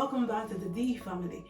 welcome back to the D family.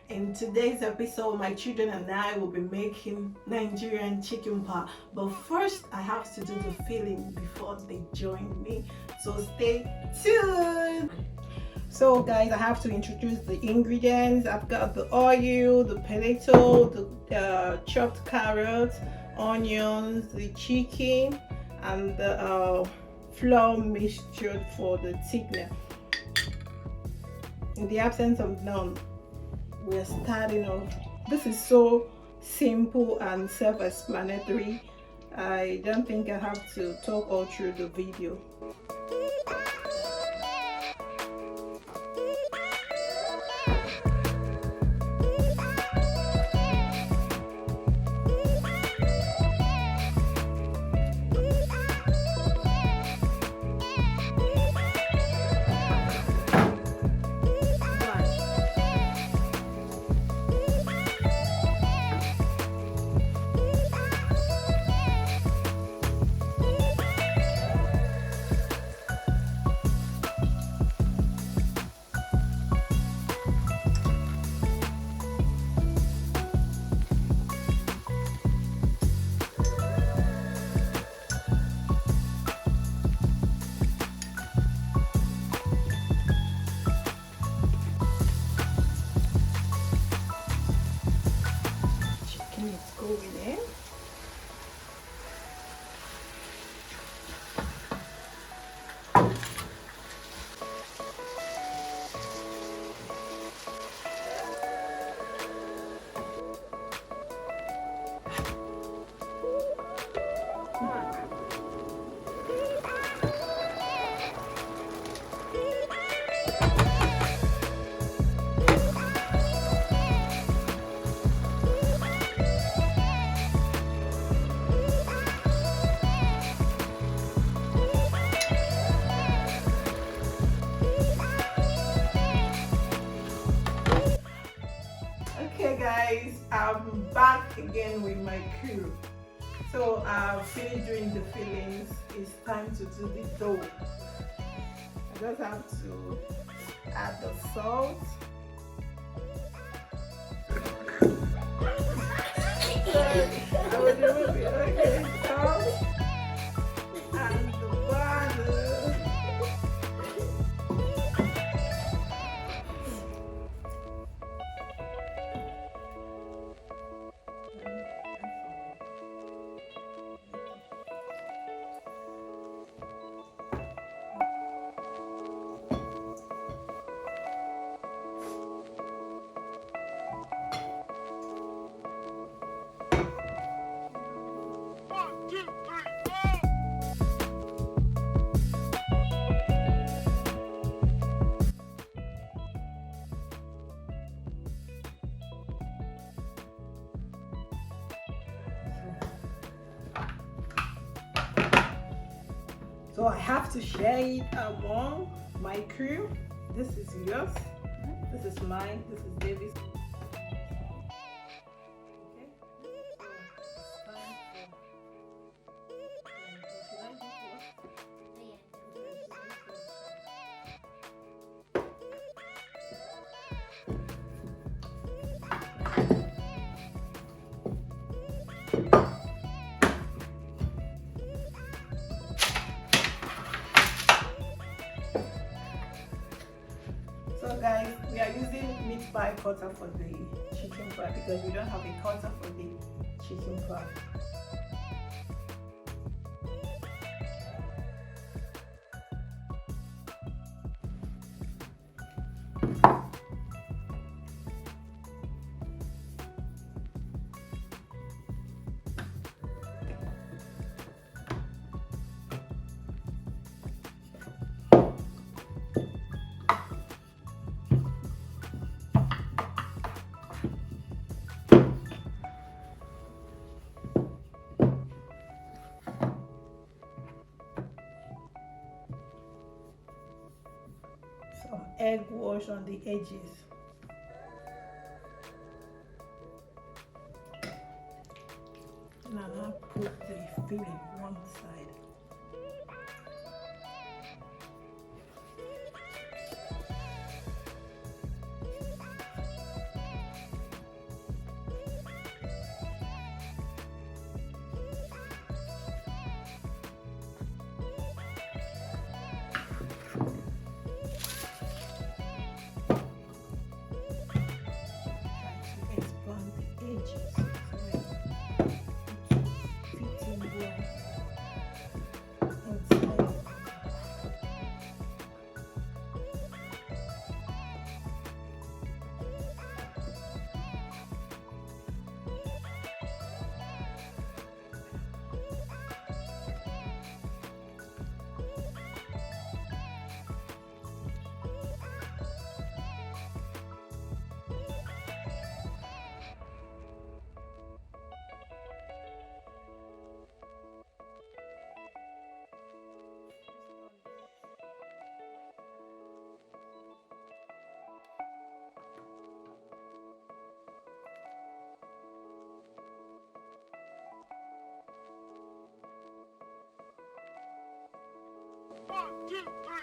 In today's episode, my children and I will be making Nigerian chicken pie. But first, I have to do the filling before they join me. So stay tuned. So guys, I have to introduce the ingredients. I've got the oil, the potato, the chopped carrots, onions, the chicken, and the flour mixture for the thickening. In the absence of none, we're starting off. This is so simple and self-explanatory. I don't think I have to talk all through the video. Guys, I'm back again with my crew. So I've finished doing the fillings. It's time to do the dough. I just have to add the salt. I will remove it. Okay, salt and the butter. So I have to share it among my crew. This is yours. This is mine. This is David's. So guys, we are using meat pie cutter for the chicken pie because we don't have a cutter for the chicken pie. Some egg wash on the edges. Now I'll put the filling one side. 1, 2, 3.